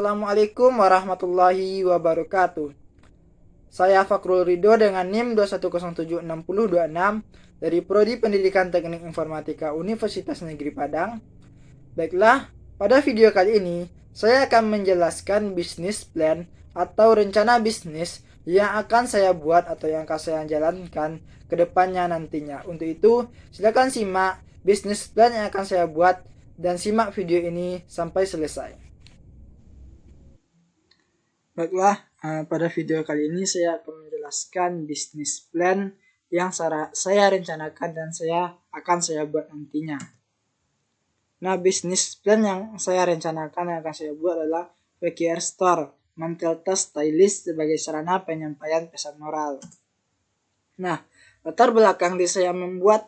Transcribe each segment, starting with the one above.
Assalamualaikum warahmatullahi wabarakatuh. Saya Fakrul Ridho dengan NIM 2107626 dari Prodi Pendidikan Teknik Informatika Universitas Negeri Padang. Baiklah, pada video kali ini saya akan menjelaskan bisnis plan atau rencana bisnis yang akan saya buat atau yang akan saya jalankan ke depannya nantinya. Untuk itu, silakan simak bisnis plan yang akan saya buat dan simak video ini sampai selesai. Baiklah, pada video kali ini saya akan menjelaskan bisnis plan yang saya rencanakan dan akan saya buat nantinya. Nah, bisnis plan yang saya rencanakan yang akan saya buat adalah VKR Store, mantel tas stylish sebagai sarana penyampaian pesan moral. Nah, latar belakang di saya membuat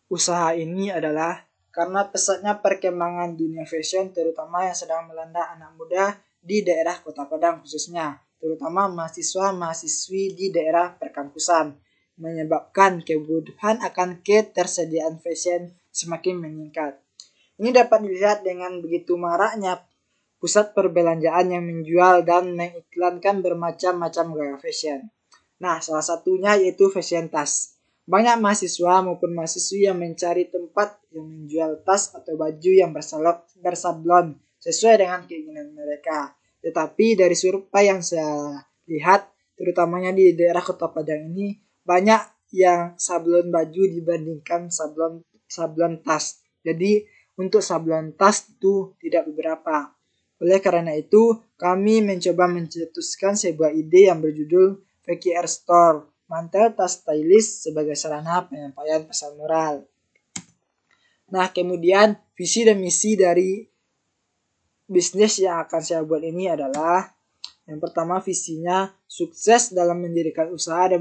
usaha ini adalah karena pesatnya perkembangan dunia fashion terutama yang sedang melanda anak muda di daerah Kota Padang khususnya, terutama mahasiswa-mahasiswi di daerah perkampusan, menyebabkan kebutuhan akan ketersediaan fashion semakin meningkat. Ini dapat dilihat dengan begitu maraknya pusat perbelanjaan yang menjual dan mengiklankan bermacam-macam gaya fashion. Nah, salah satunya yaitu fashion tas. Banyak mahasiswa maupun mahasiswi yang mencari tempat yang menjual tas atau baju yang bersablon sesuai dengan keinginan mereka. Tetapi dari survei yang saya lihat, terutamanya di daerah Kota Padang ini, banyak yang sablon baju dibandingkan sablon tas. Jadi untuk sablon tas itu tidak beberapa. Oleh karena itu, kami mencoba mencetuskan sebuah ide yang berjudul VKR Store, mantel tas stylish sebagai sarana penyampaian pesan moral. Nah, kemudian visi dan misi dari bisnis yang akan saya buat ini adalah yang pertama, visinya sukses dalam mendirikan usaha dan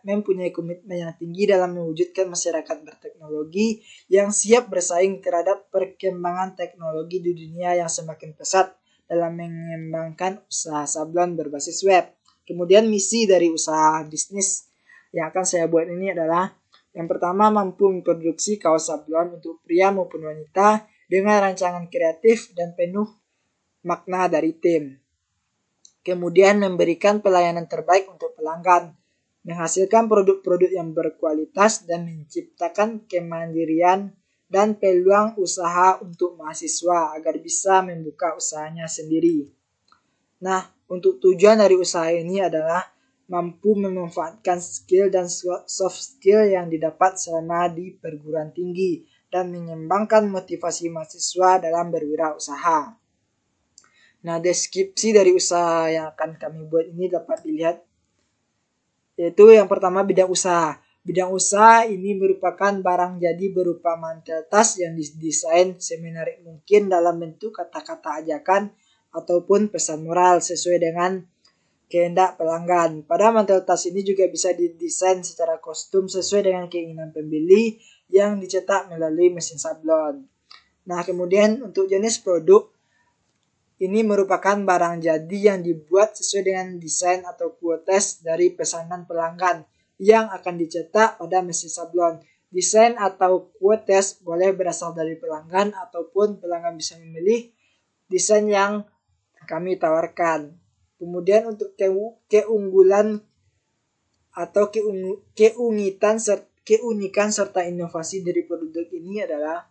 mempunyai komitmen yang tinggi dalam mewujudkan masyarakat berteknologi yang siap bersaing terhadap perkembangan teknologi di dunia yang semakin pesat dalam mengembangkan usaha sablon berbasis web. Kemudian misi dari usaha bisnis yang akan saya buat ini adalah yang pertama, mampu memproduksi kaos sablon untuk pria maupun wanita dengan rancangan kreatif dan penuh makna dari tim. Kemudian memberikan pelayanan terbaik untuk pelanggan, menghasilkan produk-produk yang berkualitas dan menciptakan kemandirian dan peluang usaha untuk mahasiswa agar bisa membuka usahanya sendiri. Nah, untuk tujuan dari usaha ini adalah mampu memanfaatkan skill dan soft skill yang didapat selama di perguruan tinggi dan mengembangkan motivasi mahasiswa dalam berwirausaha. Nah, deskripsi dari usaha yang akan kami buat ini dapat dilihat, yaitu yang pertama bidang usaha. Bidang usaha ini merupakan barang jadi berupa mantel tas yang didesain semenarik mungkin dalam bentuk kata-kata ajakan ataupun pesan moral sesuai dengan kehendak pelanggan. Pada mantel tas ini juga bisa didesain secara kostum sesuai dengan keinginan pembeli yang dicetak melalui mesin sablon. Nah, kemudian untuk jenis produk, ini merupakan barang jadi yang dibuat sesuai dengan desain atau quotes dari pesanan pelanggan yang akan dicetak pada mesin sablon. Desain atau quotes boleh berasal dari pelanggan ataupun pelanggan bisa memilih desain yang kami tawarkan. Kemudian untuk keunggulan atau keunikan serta inovasi dari produk ini adalah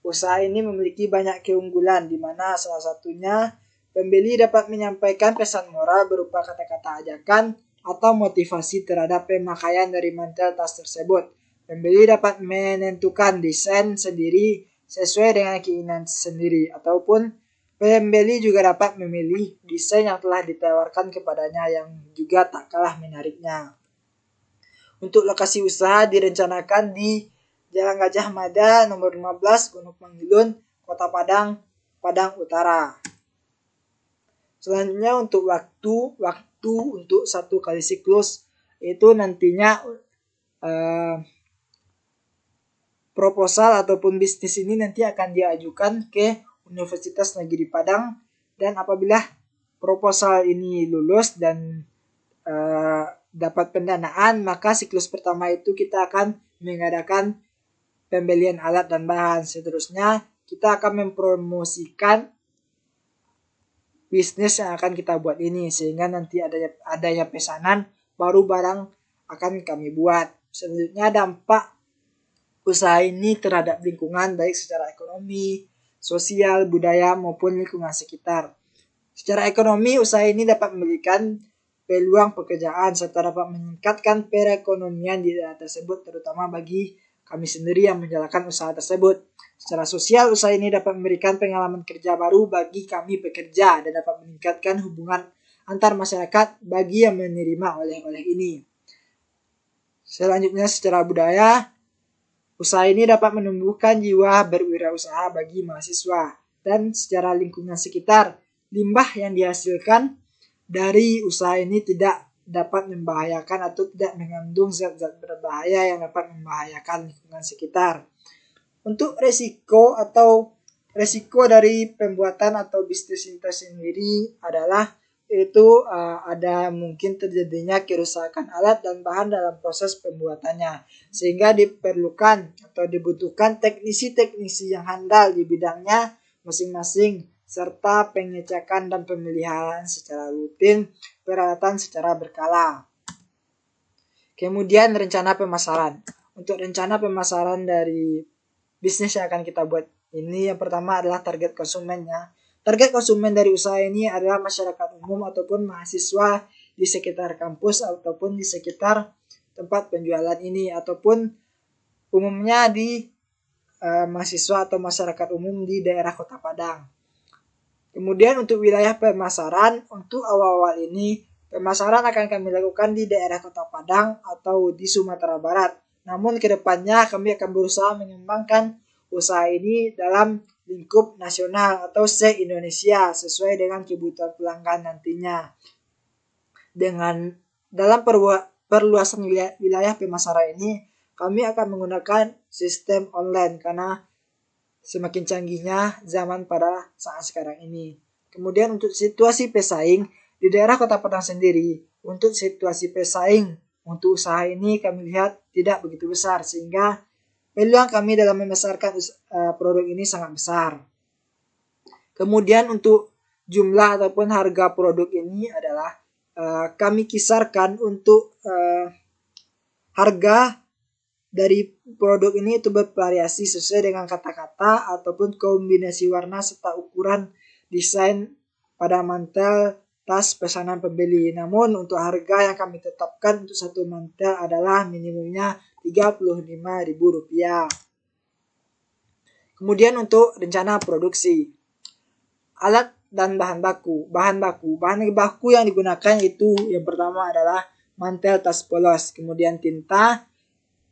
usaha ini memiliki banyak keunggulan, di mana salah satunya pembeli dapat menyampaikan pesan moral berupa kata-kata ajakan atau motivasi terhadap pemakaian dari mantel tas tersebut. Pembeli dapat menentukan desain sendiri sesuai dengan keinginan sendiri, ataupun pembeli juga dapat memilih desain yang telah ditawarkan kepadanya yang juga tak kalah menariknya. Untuk lokasi usaha direncanakan di Jalan Gajah Mada nomor 15 Gunung Mangilun, Kota Padang, Padang Utara. Selanjutnya untuk waktu untuk satu kali siklus itu nantinya proposal ataupun bisnis ini nanti akan diajukan ke Universitas Negeri Padang, dan apabila proposal ini lulus dan dapat pendanaan, maka siklus pertama itu kita akan mengadakan pembelian alat dan bahan. Seterusnya kita akan mempromosikan bisnis yang akan kita buat ini, sehingga nanti adanya pesanan baru barang akan kami buat. Selanjutnya, dampak usaha ini terhadap lingkungan baik secara ekonomi, sosial, budaya maupun lingkungan sekitar. Secara ekonomi, usaha ini dapat memberikan peluang pekerjaan serta dapat meningkatkan perekonomian di daerah tersebut, terutama bagi kami sendiri yang menjalankan usaha tersebut. Secara sosial, usaha ini dapat memberikan pengalaman kerja baru bagi kami pekerja dan dapat meningkatkan hubungan antar masyarakat bagi yang menerima oleh-oleh ini. Selanjutnya, secara budaya, usaha ini dapat menumbuhkan jiwa berwirausaha bagi mahasiswa. Dan secara lingkungan sekitar, limbah yang dihasilkan dari usaha ini tidak dapat membahayakan atau tidak mengandung zat-zat berbahaya yang dapat membahayakan lingkungan sekitar. Untuk resiko dari pembuatan atau bisnis itu sendiri adalah ada mungkin terjadinya kerusakan alat dan bahan dalam proses pembuatannya, sehingga diperlukan atau dibutuhkan teknisi-teknisi yang handal di bidangnya masing-masing, serta pengecekan dan pemeliharaan secara rutin, peralatan secara berkala. Kemudian rencana pemasaran. Untuk rencana pemasaran dari bisnis yang akan kita buat ini, yang pertama adalah target konsumennya. Target konsumen dari usaha ini adalah masyarakat umum ataupun mahasiswa di sekitar kampus ataupun di sekitar tempat penjualan ini, ataupun umumnya di mahasiswa atau masyarakat umum di daerah Kota Padang. Kemudian untuk wilayah pemasaran, untuk awal-awal ini pemasaran akan kami lakukan di daerah Kota Padang atau di Sumatera Barat. Namun kedepannya kami akan berusaha mengembangkan usaha ini dalam lingkup nasional atau se-Indonesia sesuai dengan kebutuhan pelanggan nantinya. Dalam perluasan wilayah pemasaran ini, kami akan menggunakan sistem online karena semakin canggihnya zaman pada saat sekarang ini. Kemudian untuk situasi pesaing di daerah Kota Padang sendiri, untuk situasi pesaing untuk usaha ini kami lihat tidak begitu besar, sehingga peluang kami dalam memasarkan produk ini sangat besar. Kemudian untuk jumlah ataupun harga produk ini adalah kami kisarkan untuk harga dari produk ini itu bervariasi sesuai dengan kata-kata ataupun kombinasi warna serta ukuran desain pada mantel tas pesanan pembeli. Namun untuk harga yang kami tetapkan untuk satu mantel adalah minimumnya Rp35.000. Kemudian untuk rencana produksi. Alat dan bahan baku. Bahan baku yang digunakan itu yang pertama adalah mantel tas polos, kemudian tinta,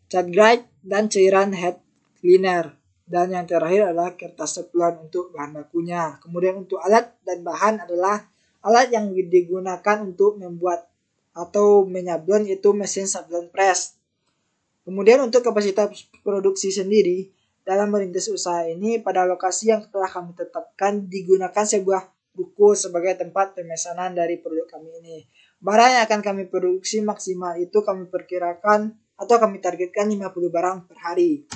cat guide, dan cairan head cleaner. Dan yang terakhir adalah kertas teflon untuk bahan bakunya. Kemudian untuk alat dan bahan adalah alat yang digunakan untuk membuat atau menyablon, itu mesin sablon press. Kemudian untuk kapasitas produksi sendiri, dalam merintis usaha ini pada lokasi yang telah kami tetapkan digunakan sebuah buku sebagai tempat pemesanan dari produk kami ini. Barang yang akan kami produksi maksimal itu kami perkirakan atau kami targetkan 50 barang per hari.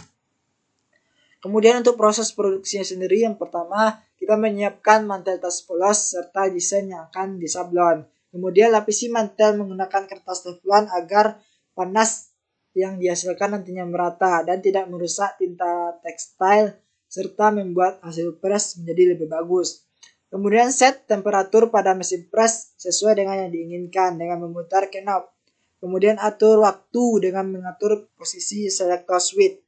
Kemudian untuk proses produksinya sendiri, yang pertama kita menyiapkan mantel tas polos serta desain yang akan disablon. Kemudian lapisi mantel menggunakan kertas teflon agar panas yang dihasilkan nantinya merata dan tidak merusak tinta tekstil serta membuat hasil press menjadi lebih bagus. Kemudian set temperatur pada mesin press sesuai dengan yang diinginkan dengan memutar knob. Kemudian atur waktu dengan mengatur posisi selector switch.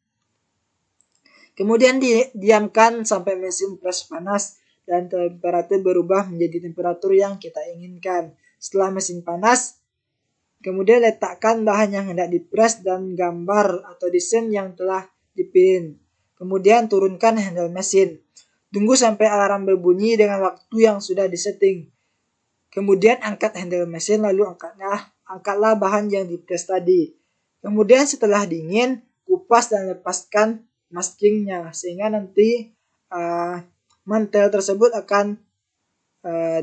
Kemudian diamkan sampai mesin press panas dan temperatur berubah menjadi temperatur yang kita inginkan. Setelah mesin panas, kemudian letakkan bahan yang hendak dipres dan gambar atau desain yang telah dipilih. Kemudian turunkan handle mesin. Tunggu sampai alarm berbunyi dengan waktu yang sudah disetting. Kemudian angkat handle mesin, lalu angkatlah bahan yang dipres tadi. Kemudian setelah dingin, kupas dan lepaskan maskingnya sehingga nanti mantel tersebut akan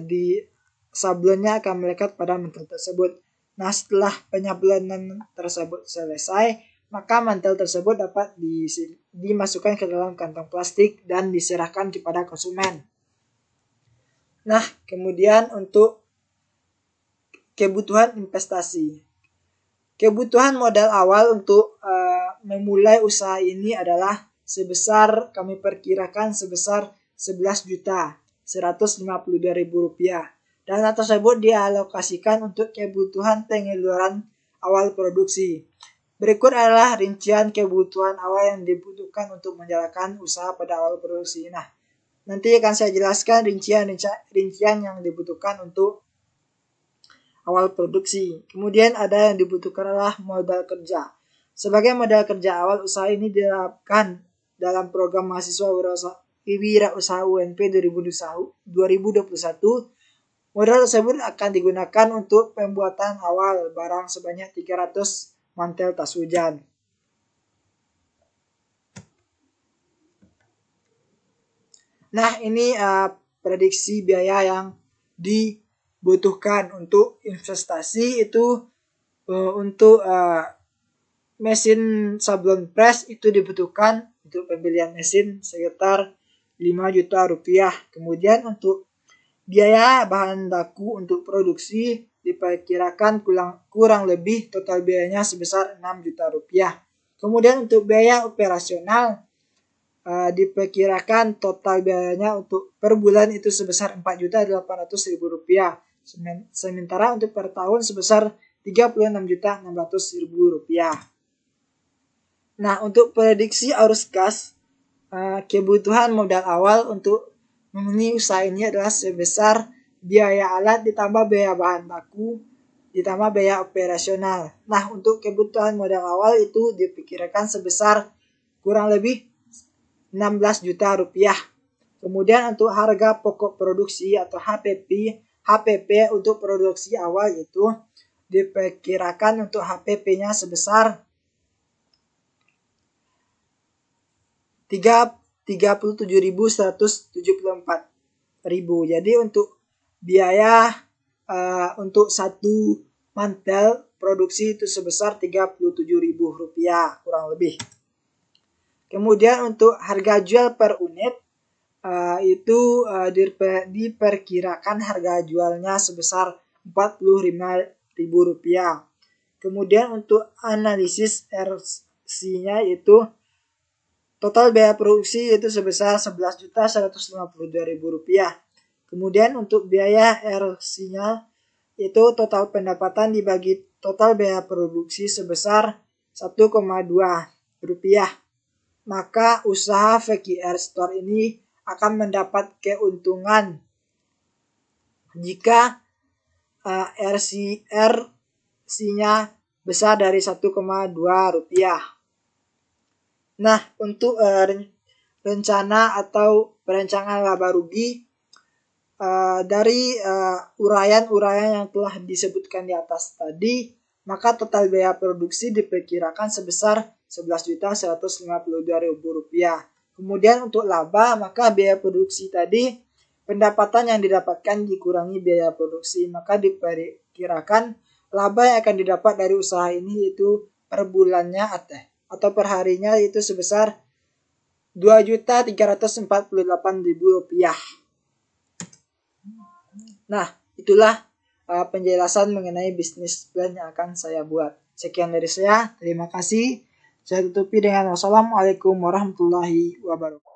di sablonnya akan melekat pada mantel tersebut. Nah, setelah penyablonan tersebut selesai, maka mantel tersebut dapat dimasukkan ke dalam kantong plastik dan diserahkan kepada konsumen. Nah, kemudian untuk kebutuhan investasi. Kebutuhan modal awal untuk memulai usaha ini adalah kami perkirakan sebesar 11.152.000 rupiah. Dana tersebut dialokasikan untuk kebutuhan pengeluaran awal produksi. Berikut adalah rincian kebutuhan awal yang dibutuhkan untuk menjalankan usaha pada awal produksi. Nah, nanti akan saya jelaskan rincian yang dibutuhkan untuk awal produksi. Kemudian ada yang dibutuhkan adalah modal kerja. Sebagai modal kerja awal, usaha ini diterapkan dalam program mahasiswa wirausaha UNP 2021. Modal tersebut akan digunakan untuk pembuatan awal barang sebanyak 300 mantel tas hujan. Nah, ini prediksi biaya yang dibutuhkan untuk investasi itu. Untuk mesin sablon press itu dibutuhkan untuk pembelian mesin sekitar 5 juta rupiah. Kemudian untuk biaya bahan baku untuk produksi diperkirakan kurang lebih total biayanya sebesar 6 juta rupiah. Kemudian untuk biaya operasional diperkirakan total biayanya untuk per bulan itu sebesar 4.800.000 rupiah. Sementara untuk per tahun sebesar 36.600.000 rupiah. Nah, untuk prediksi arus kas, kebutuhan modal awal untuk memenuhi usaha ini adalah sebesar biaya alat ditambah biaya bahan baku ditambah biaya operasional. Nah, untuk kebutuhan modal awal itu diperkirakan sebesar kurang lebih 16 juta rupiah. Kemudian untuk harga pokok produksi atau HPP untuk produksi awal itu diperkirakan untuk HPP-nya sebesar 37.174.000. Jadi untuk biaya untuk satu mantel produksi itu sebesar 37.000 rupiah kurang lebih. Kemudian untuk harga jual per unit itu diperkirakan harga jualnya sebesar 45.000 rupiah. Kemudian untuk analisis RC-nya itu total biaya produksi itu sebesar 11.152.000 rupiah. Kemudian untuk biaya RC-nya itu total pendapatan dibagi total biaya produksi sebesar 1,2 rupiah. Maka usaha VKR Store ini akan mendapat keuntungan jika RC-nya besar dari 1,2 rupiah. Nah, untuk rencana atau perencanaan laba rugi dari uraian yang telah disebutkan di atas tadi, maka total biaya produksi diperkirakan sebesar 11.152.000 rupiah. Kemudian untuk laba, maka biaya produksi tadi pendapatan yang didapatkan dikurangi biaya produksi, maka diperkirakan laba yang akan didapat dari usaha ini itu per bulannya atau per harinya itu sebesar 2.348.000 rupiah. Nah, itulah penjelasan mengenai bisnis plan yang akan saya buat. Sekian dari saya, terima kasih. Saya tutupi dengan wassalamualaikum warahmatullahi wabarakatuh.